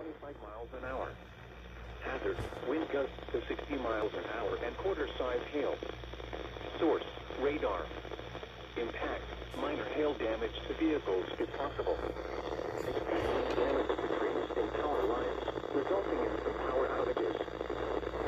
25 miles an hour. Hazard, wind gusts to 60 miles an hour and quarter-size hail. Source, radar. Impact, minor hail damage to vehicles is possible. Expect damage to trees and power lines, resulting in some power outages.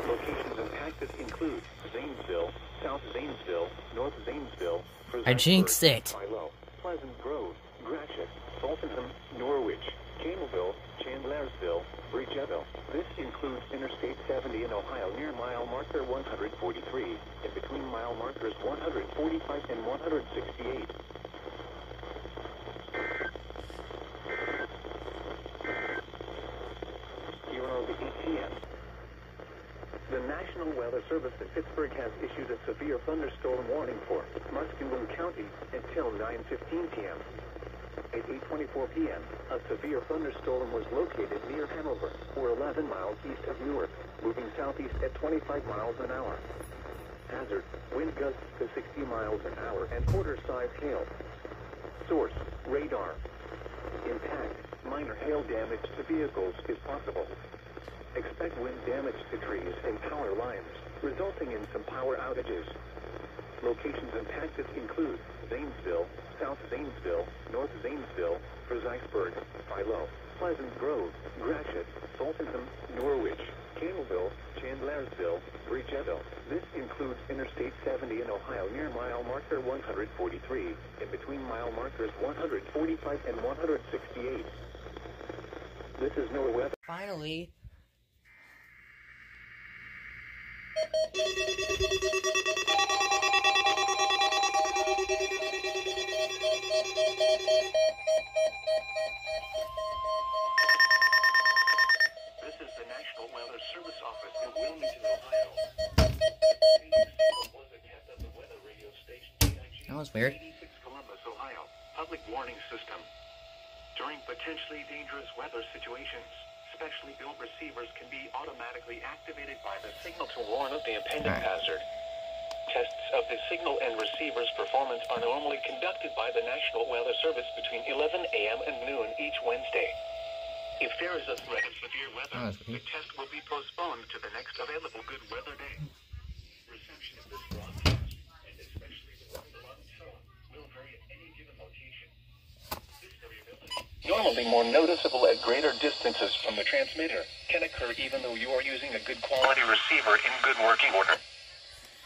Locations impacted include Zanesville, South Zanesville, North Zanesville, I jinxed it. Philo, Pleasant Grove, Gratiot, Saltenham, Norwich, Campbellville, Chandlersville, Bridgeville. This includes Interstate 70 in Ohio near mile marker 143, in between mile markers 145 and 168. Here are the ETN. The National Weather Service in Pittsburgh has issued a severe thunderstorm warning for Muskingum County until 9:15 p.m. At 8:24 p.m., a severe thunderstorm was located near Hanover, or 11 miles east of Newark, moving southeast at 25 miles an hour. Hazard, wind gusts to 60 miles an hour and quarter-size hail. Source, radar. Impact, minor hail damage to vehicles is possible. Expect wind damage to trees and power lines, resulting in some power outages. Locations impacted include Zanesville, South Zanesville, North Zanesville, Fredericksburg, Philo, Pleasant Grove, Gratiot, Saltenham, Norwich, Campbellville, Chandlersville, Bridgeville. This includes Interstate 70 in Ohio near mile marker 143, in between mile markers 145 and 168. This is NOAA weather. Finally. This is the National Weather Service office in Wilmington, Ohio. Was a test of the weather radio station KIG. That was weird. 86 Columbus, Ohio. Public warning system. During potentially dangerous weather situations, specially built receivers can be automatically activated by the signal to warn of the impending hazard. Tests of the signal and receiver's performance are normally conducted by the National Weather Service between 11 a.m. and noon each Wednesday. If there is a threat of severe weather, the test will be postponed to the next available good weather day. Reception of this broadcast, and especially the one-to-one tone, will vary at any given location. This variability, normally more noticeable at greater distances from the transmitter, can occur even though you are using a good quality receiver in good working order.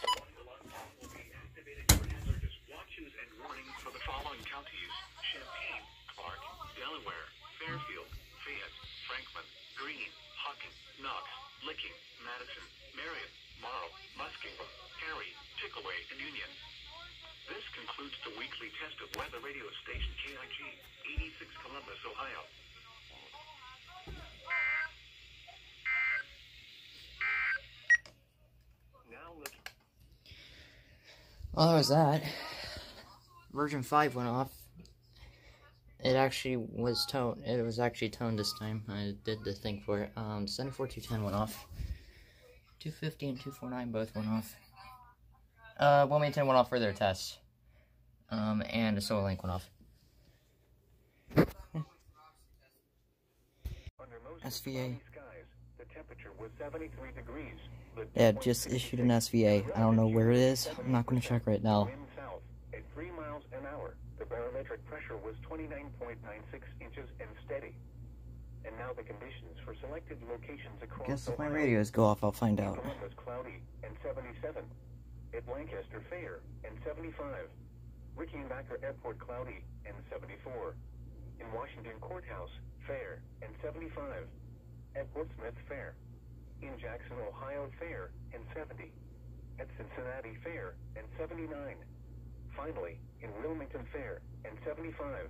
The one-to-one tone will be activated for hazardous watches and warnings for the following counties: Champaign, Clark, Delaware, Fairfield, Fayette, Franklin, Greene, Hocking, Knox, Licking, Madison, Marion, Marl, Muskingum, Cary, Tickaway, and Union. This concludes the weekly test of weather radio station KIG, 86 Columbus, Ohio. Now let's... Well, that was that. Version 5 went off. It actually was toned. It was actually toned this time. I did the thing for it. 74210 went off. 250 and 249 both went off. 110 went off for their tests. And the Solarlink went off. SVA. Yeah, just issued an SVA. I don't know where it is. I'm not going to check right now. At 3 miles an hour, the barometric pressure was 29.96 inches and steady. And now the conditions for selected locations across. I guess if my radios go off, I'll find out. Columbus cloudy and 77. At Lancaster fair and 75. Rickenbacker Airport cloudy and 74. In Washington Courthouse fair and 75. At Portsmouth fair. In Jackson, Ohio fair and 70. At Cincinnati fair and 79. Finally, in Wilmington fair and 75.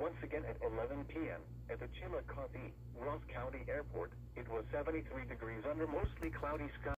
Once again at 11 p.m. at the Chillicothe Ross County Airport, it was 73 degrees under mostly cloudy skies.